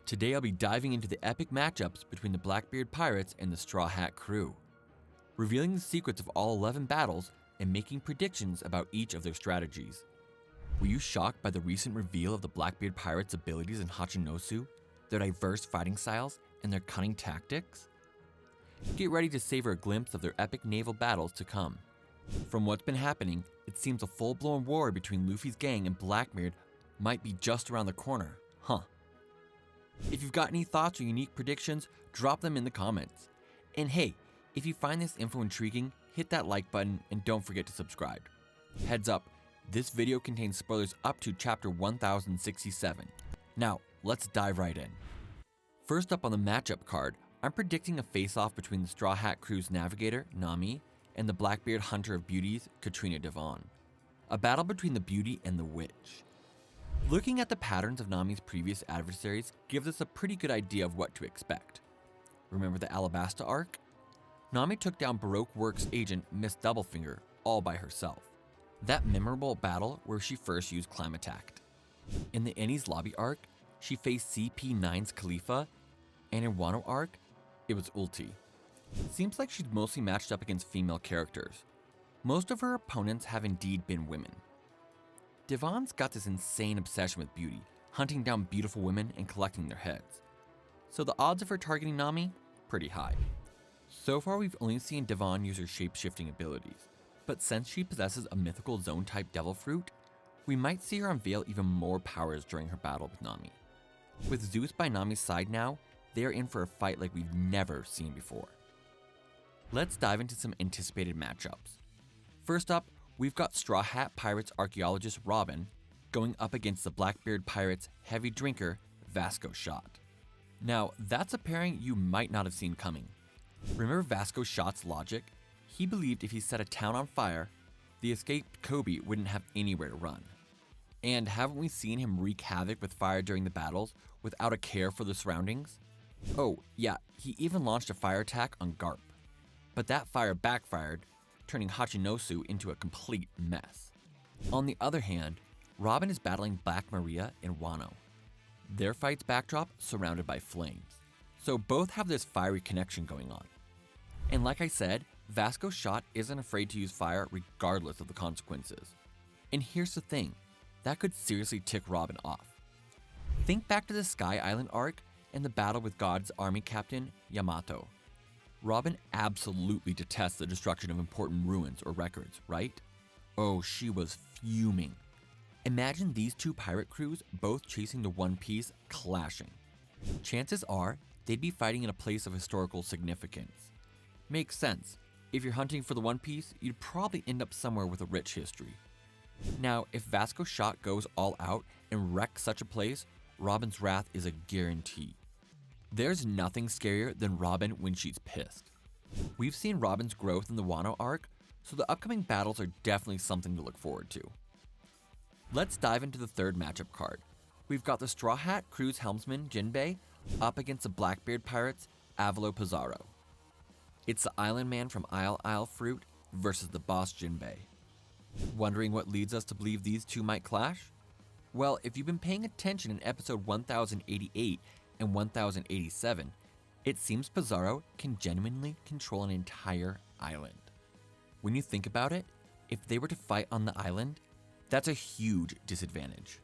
Today I'll be diving into the epic matchups between the Blackbeard Pirates and the Straw Hat crew, revealing the secrets of all 11 battles and making predictions about each of their strategies. Were you shocked by the recent reveal of the Blackbeard Pirates' abilities in Hachinosu, their diverse fighting styles, and their cunning tactics? Get ready to savor a glimpse of their epic naval battles to come. From what's been happening, it seems a full-blown war between Luffy's gang and Blackbeard might be just around the corner, huh? If you've got any thoughts or unique predictions, drop them in the comments. And hey, if you find this info intriguing, hit that like button and don't forget to subscribe. Heads up, this video contains spoilers up to chapter 1067. Now, let's dive right in. First up on the matchup card, I'm predicting a face-off between the Straw Hat crew's navigator, Nami, and the Blackbeard Hunter of Beauties, Katrina Devon. A battle between the beauty and the witch. Looking at the patterns of Nami's previous adversaries gives us a pretty good idea of what to expect. Remember the Alabasta arc? Nami took down Baroque Works agent Miss Doublefinger all by herself. That memorable battle where she first used Climatact. In the Enies Lobby arc, she faced CP9's Khalifa, and in Wano arc, it was Ulti. Seems like she's mostly matched up against female characters. Most of her opponents have indeed been women. Devon's got this insane obsession with beauty, hunting down beautiful women and collecting their heads. So the odds of her targeting Nami? Pretty high. So far we've only seen Devon use her shape-shifting abilities, but since she possesses a mythical zone-type devil fruit, we might see her unveil even more powers during her battle with Nami. With Zeus by Nami's side now, they are in for a fight like we've never seen before. Let's dive into some anticipated matchups. First up, we've got Straw Hat Pirates archaeologist Robin going up against the Blackbeard Pirates heavy drinker Vasco Shot. Now, that's a pairing you might not have seen coming. Remember Vasco Shot's logic? He believed if he set a town on fire, the escaped Kobe wouldn't have anywhere to run. And haven't we seen him wreak havoc with fire during the battles without a care for the surroundings? Oh yeah, he even launched a fire attack on Garp. But that fire backfired, turning Hachinosu into a complete mess. On the other hand, Robin is battling Black Maria and Wano. Their fight's backdrop surrounded by flames. So both have this fiery connection going on. And like I said, Vasco Shot isn't afraid to use fire regardless of the consequences. And here's the thing, that could seriously tick Robin off. Think back to the Sky Island arc and the battle with God's army captain, Yamato. Robin absolutely detests the destruction of important ruins or records, right? Oh, she was fuming. Imagine these two pirate crews both chasing the One Piece clashing. Chances are, they'd be fighting in a place of historical significance. Makes sense. If you're hunting for the One Piece, you'd probably end up somewhere with a rich history. Now, if Vasco Shot goes all out and wrecks such a place, Robin's wrath is a guarantee. There's nothing scarier than Robin when she's pissed. We've seen Robin's growth in the Wano arc, so the upcoming battles are definitely something to look forward to. Let's dive into the third matchup card. We've got the Straw Hat crew's helmsman Jinbei up against the Blackbeard Pirates Avalo Pizarro. It's the island man from Isle Fruit versus the boss Jinbei. Wondering what leads us to believe these two might clash? Well, if you've been paying attention in episode 1088 and 1087, it seems Pizarro can genuinely control an entire island. When you think about it, if they were to fight on the island, that's a huge disadvantage.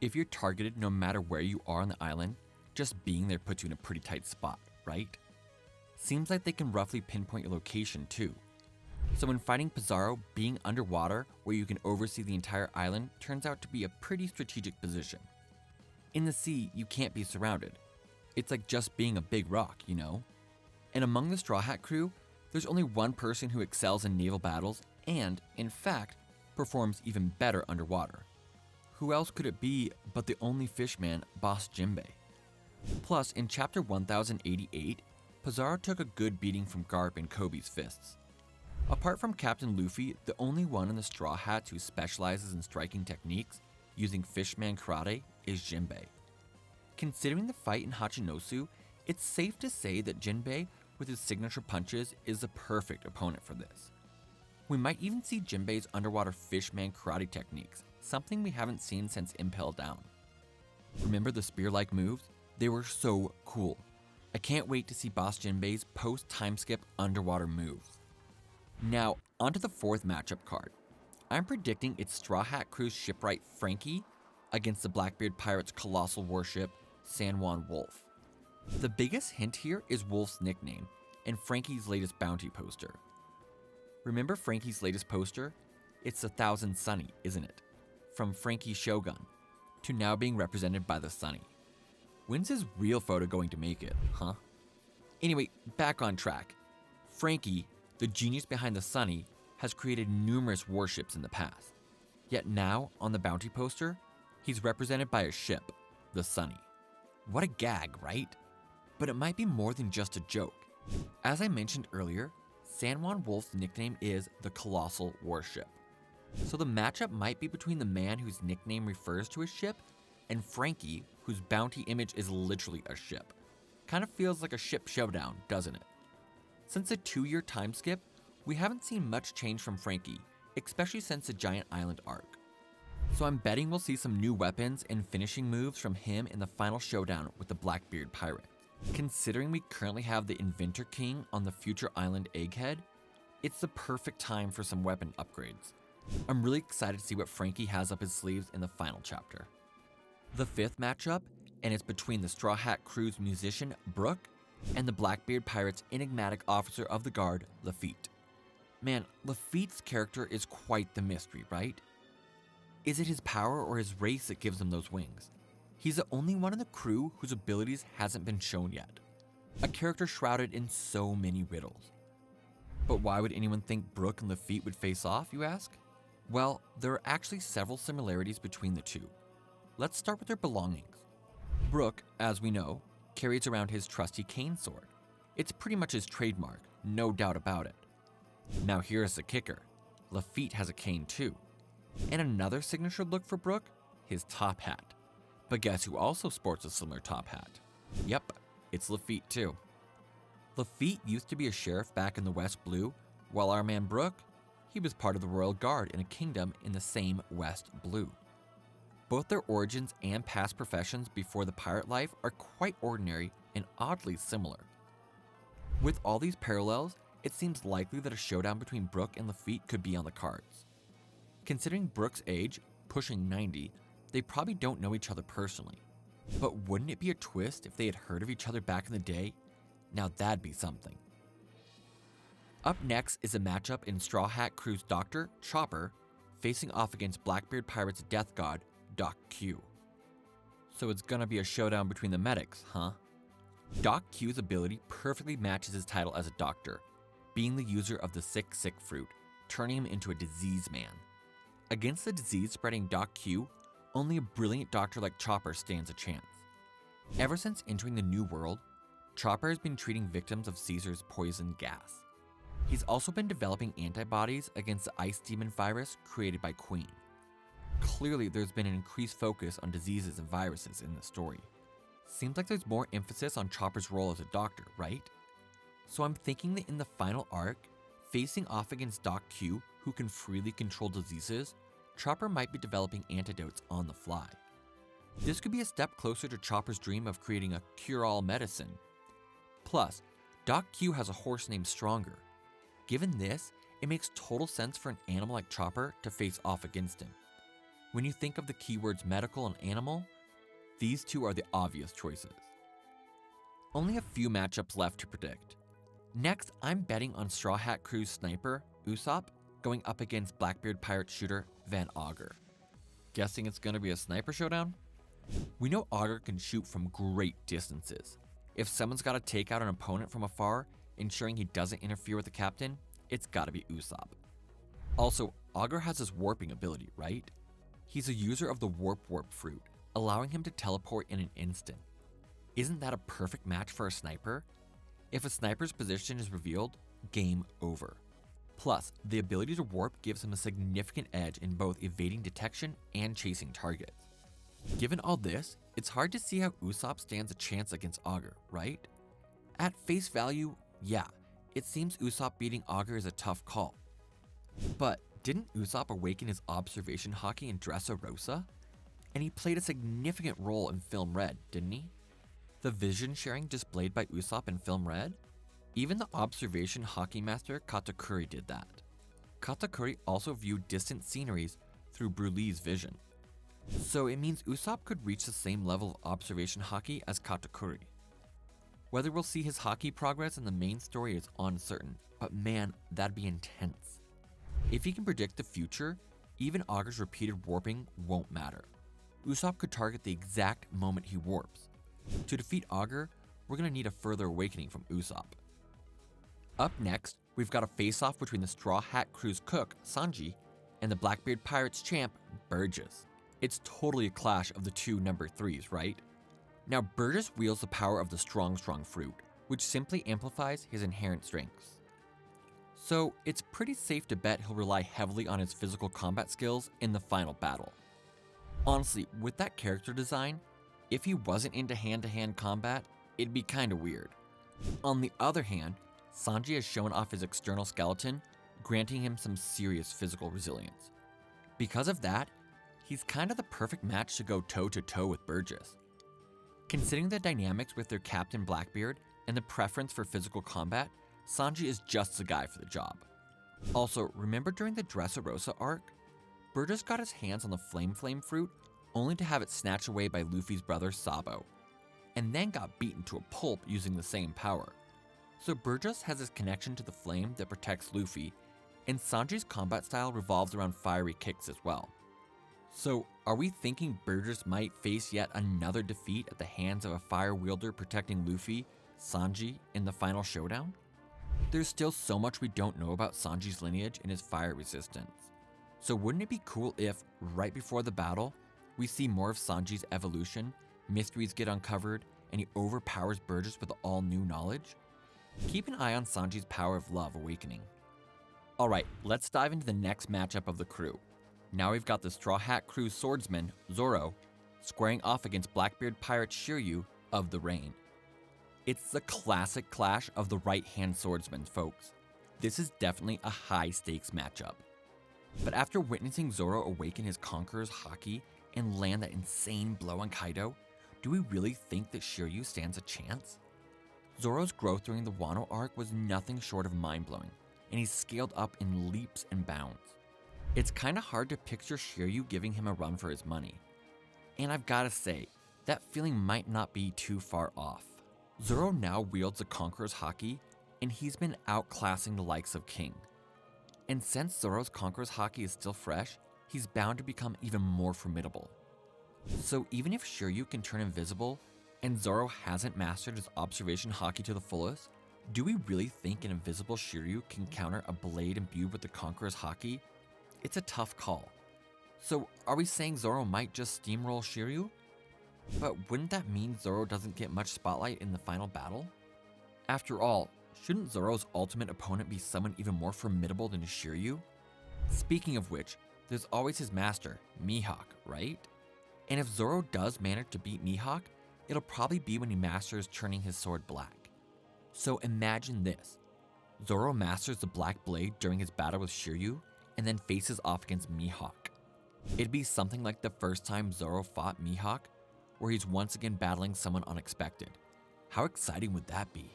If you're targeted no matter where you are on the island, just being there puts you in a pretty tight spot, right? Seems like they can roughly pinpoint your location too. So when fighting Pizarro, being underwater where you can oversee the entire island turns out to be a pretty strategic position. In the sea, you can't be surrounded. It's like just being a big rock, you know? And among the Straw Hat crew, there's only one person who excels in naval battles and, in fact, performs even better underwater. Who else could it be but the only fishman, Boss Jinbei? Plus, in chapter 1088, Pizarro took a good beating from Garp and Kobe's fists. Apart from Captain Luffy, the only one in the Straw Hats who specializes in striking techniques using fishman karate is Jinbei. Considering the fight in Hachinosu, it's safe to say that Jinbei, with his signature punches, is the perfect opponent for this. We might even see Jinbei's underwater fishman karate techniques, something we haven't seen since Impel Down. Remember the spear-like moves? They were so cool. I can't wait to see Boss Jinbei's post-time skip underwater moves. Now, onto the fourth matchup card. I'm predicting it's Straw Hat Crew's shipwright Frankie against the Blackbeard Pirates' colossal warship San Juan Wolf. The biggest hint here is Wolf's nickname and Frankie's latest bounty poster. Remember Frankie's latest poster? It's the Thousand Sunny, isn't it? From Frankie Shogun to now being represented by the Sunny. When's his real photo going to make it, huh? Anyway, back on track. Frankie, the genius behind the Sunny, has created numerous warships in the past. Yet now, on the bounty poster, he's represented by a ship, the Sunny. What a gag, right? But it might be more than just a joke. As I mentioned earlier, San Juan Wolf's nickname is the Colossal Warship. So the matchup might be between the man whose nickname refers to his ship and Frankie, whose bounty image is literally a ship. Kind of feels like a ship showdown, doesn't it? Since a 2-year time skip, we haven't seen much change from Frankie, especially since the Giant Island arc. So I'm betting we'll see some new weapons and finishing moves from him in the final showdown with the Blackbeard Pirates. Considering we currently have the Inventor King on the future island Egghead, it's the perfect time for some weapon upgrades. I'm really excited to see what Frankie has up his sleeves in the final chapter. The fifth matchup, and it's between the Straw Hat Crew's musician Brook and the Blackbeard Pirates' enigmatic officer of the guard, Lafitte. Man, Lafitte's character is quite the mystery, right? Is it his power or his race that gives him those wings? He's the only one in the crew whose abilities hasn't been shown yet. A character shrouded in so many riddles. But why would anyone think Brook and Lafitte would face off, you ask? Well, there are actually several similarities between the two. Let's start with their belongings. Brook, as we know, carries around his trusty cane sword. It's pretty much his trademark, no doubt about it. Now here's the kicker. Lafitte has a cane too. And another signature look for Brook? His top hat. But guess who also sports a similar top hat? Yep, it's Lafitte too. Lafitte used to be a sheriff back in the West Blue, while our man Brook, he was part of the Royal Guard in a kingdom in the same West Blue. Both their origins and past professions before the pirate life are quite ordinary and oddly similar. With all these parallels, it seems likely that a showdown between Brook and Lafitte could be on the cards. Considering Brook's age, pushing 90, they probably don't know each other personally. But wouldn't it be a twist if they had heard of each other back in the day? Now that'd be something. Up next is a matchup in Straw Hat Crew's Doctor, Chopper, facing off against Blackbeard Pirates' death god, Doc Q. So it's gonna be a showdown between the medics, huh? Doc Q's ability perfectly matches his title as a doctor, being the user of the sick fruit, turning him into a disease man. Against the disease-spreading Doc Q, only a brilliant doctor like Chopper stands a chance. Ever since entering the New World, Chopper has been treating victims of Caesar's poison gas. He's also been developing antibodies against the ice demon virus created by Queen. Clearly, there's been an increased focus on diseases and viruses in the story. Seems like there's more emphasis on Chopper's role as a doctor, right? So I'm thinking that in the final arc, facing off against Doc Q, who can freely control diseases, Chopper might be developing antidotes on the fly. This could be a step closer to Chopper's dream of creating a cure-all medicine. Plus, Doc Q has a horse named Stronger. Given this, it makes total sense for an animal like Chopper to face off against him. When you think of the keywords medical and animal, these two are the obvious choices. Only a few matchups left to predict. Next, I'm betting on Straw Hat Crew's sniper, Usopp, going up against Blackbeard Pirate shooter, Van Augur. Guessing it's gonna be a sniper showdown? We know Augur can shoot from great distances. If someone's gotta take out an opponent from afar, ensuring he doesn't interfere with the captain, it's gotta be Usopp. Also, Augur has his warping ability, right? He's a user of the Warp fruit, allowing him to teleport in an instant. Isn't that a perfect match for a sniper? If a sniper's position is revealed, game over. Plus, the ability to warp gives him a significant edge in both evading detection and chasing targets. Given all this, it's hard to see how Usopp stands a chance against Augur, right? At face value, yeah, it seems Usopp beating Augur is a tough call. But didn't Usopp awaken his observation hockey in Dressrosa? And he played a significant role in Film Red, didn't he? The vision sharing displayed by Usopp in Film Red? Even the observation hockey master Katakuri did that. Katakuri also viewed distant sceneries through Brulee's vision. So it means Usopp could reach the same level of observation hockey as Katakuri. Whether we'll see his hockey progress in the main story is uncertain, but man, that'd be intense. If he can predict the future, even Auger's repeated warping won't matter. Usopp could target the exact moment he warps. To defeat Auger, we're gonna need a further awakening from Usopp. Up next, we've got a face-off between the Straw Hat Crew's cook, Sanji, and the Blackbeard Pirates champ, Burgess. It's totally a clash of the two number 3s, right? Now Burgess wields the power of the strong fruit, which simply amplifies his inherent strengths. So it's pretty safe to bet he'll rely heavily on his physical combat skills in the final battle. Honestly, with that character design, if he wasn't into hand-to-hand combat, it'd be kinda weird. On the other hand, Sanji has shown off his external skeleton, granting him some serious physical resilience. Because of that, he's kinda the perfect match to go toe-to-toe with Burgess. Considering the dynamics with their captain Blackbeard and the preference for physical combat, Sanji is just the guy for the job. Also, remember during the Dressrosa arc? Burgess got his hands on the Flame fruit only to have it snatched away by Luffy's brother Sabo, and then got beaten to a pulp using the same power. So Burgess has his connection to the flame that protects Luffy, and Sanji's combat style revolves around fiery kicks as well. So are we thinking Burgess might face yet another defeat at the hands of a fire wielder protecting Luffy, Sanji, in the final showdown? There's still so much we don't know about Sanji's lineage and his fire resistance. So wouldn't it be cool if, right before the battle, we see more of Sanji's evolution, mysteries get uncovered, and he overpowers Burgess with all new knowledge? Keep an eye on Sanji's power of love awakening. Alright, let's dive into the next matchup of the crew. Now we've got the Straw Hat Crew's swordsman, Zoro, squaring off against Blackbeard Pirate Shiryu of the Rain. It's the classic clash of the right-hand swordsmen, folks. This is definitely a high-stakes matchup. But after witnessing Zoro awaken his Conqueror's haki and land that insane blow on Kaido, do we really think that Shiryu stands a chance? Zoro's growth during the Wano arc was nothing short of mind-blowing, and he's scaled up in leaps and bounds. It's kinda hard to picture Shiryu giving him a run for his money. And I've gotta say, that feeling might not be too far off. Zoro now wields the Conqueror's haki, and he's been outclassing the likes of King. And since Zoro's Conqueror's haki is still fresh, he's bound to become even more formidable. So even if Shiryu can turn invisible, and Zoro hasn't mastered his observation haki to the fullest, do we really think an invisible Shiryu can counter a blade imbued with the Conqueror's haki? It's a tough call. So are we saying Zoro might just steamroll Shiryu? But wouldn't that mean Zoro doesn't get much spotlight in the final battle? After all, shouldn't Zoro's ultimate opponent be someone even more formidable than Shiryu? Speaking of which, there's always his master, Mihawk, right? And if Zoro does manage to beat Mihawk, it'll probably be when he masters turning his sword black. So imagine this. Zoro masters the Black Blade during his battle with Shiryu, and then faces off against Mihawk. It'd be something like the first time Zoro fought Mihawk, where he's once again battling someone unexpected. How exciting would that be?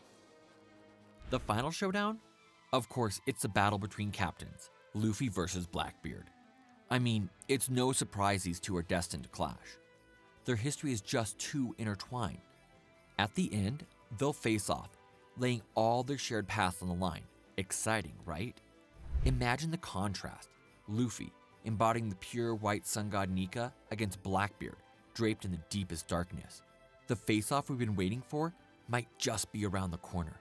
The final showdown? Of course, it's a battle between captains, Luffy versus Blackbeard. I mean, it's no surprise these two are destined to clash. Their history is just too intertwined. At the end, they'll face off, laying all their shared paths on the line. Exciting, right? Imagine the contrast. Luffy, embodying the pure white sun god Nika, against Blackbeard, draped in the deepest darkness. The face-off we've been waiting for might just be around the corner.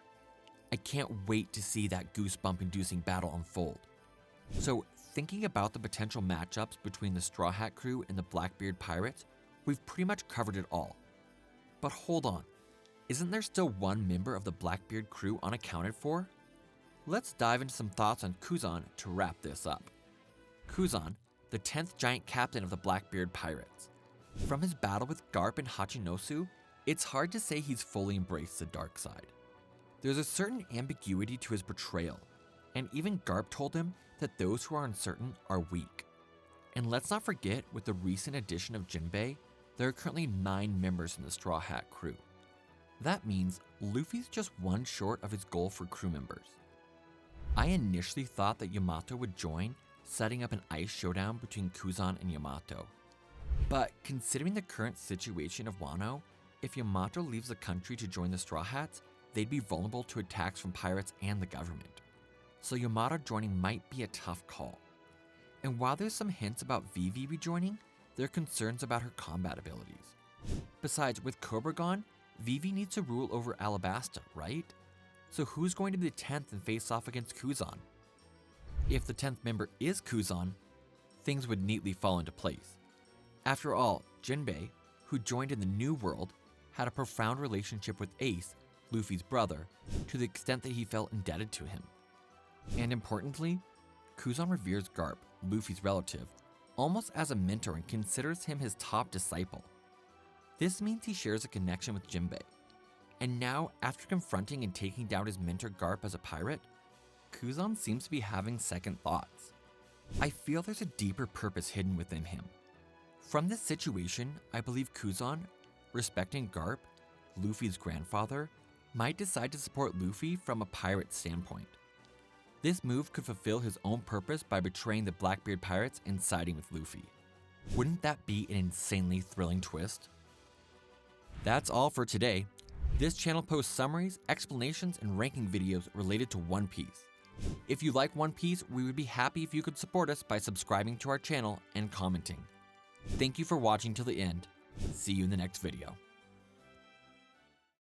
I can't wait to see that goosebump-inducing battle unfold. So, thinking about the potential matchups between the Straw Hat Crew and the Blackbeard Pirates, we've pretty much covered it all. But hold on, isn't there still one member of the Blackbeard Crew unaccounted for? Let's dive into some thoughts on Kuzan to wrap this up. Kuzan, the 10th giant captain of the Blackbeard Pirates. From his battle with Garp and Hachinosu, it's hard to say he's fully embraced the dark side. There's a certain ambiguity to his portrayal, and even Garp told him that those who are uncertain are weak. And let's not forget, with the recent addition of Jinbei, there are currently 9 members in the Straw Hat crew. That means Luffy's just one short of his goal for crew members. I initially thought that Yamato would join, setting up an ice showdown between Kuzan and Yamato. But considering the current situation of Wano, if Yamato leaves the country to join the Straw Hats, they'd be vulnerable to attacks from pirates and the government. So Yamato joining might be a tough call. And while there's some hints about Vivi rejoining, there are concerns about her combat abilities. Besides, with Cobra gone, Vivi needs to rule over Alabasta, right? So who's going to be the 10th and face off against Kuzan? If the 10th member is Kuzan, things would neatly fall into place. After all, Jinbei, who joined in the New World, had a profound relationship with Ace, Luffy's brother, to the extent that he felt indebted to him. And importantly, Kuzan reveres Garp, Luffy's relative, almost as a mentor and considers him his top disciple. This means he shares a connection with Jinbei. And now, after confronting and taking down his mentor Garp as a pirate, Kuzan seems to be having second thoughts. I feel there's a deeper purpose hidden within him. From this situation, I believe Kuzan, respecting Garp, Luffy's grandfather, might decide to support Luffy from a pirate standpoint. This move could fulfill his own purpose by betraying the Blackbeard Pirates and siding with Luffy. Wouldn't that be an insanely thrilling twist? That's all for today. This channel posts summaries, explanations, and ranking videos related to One Piece. If you like One Piece, we would be happy if you could support us by subscribing to our channel and commenting. Thank you for watching till the end. See you in the next video.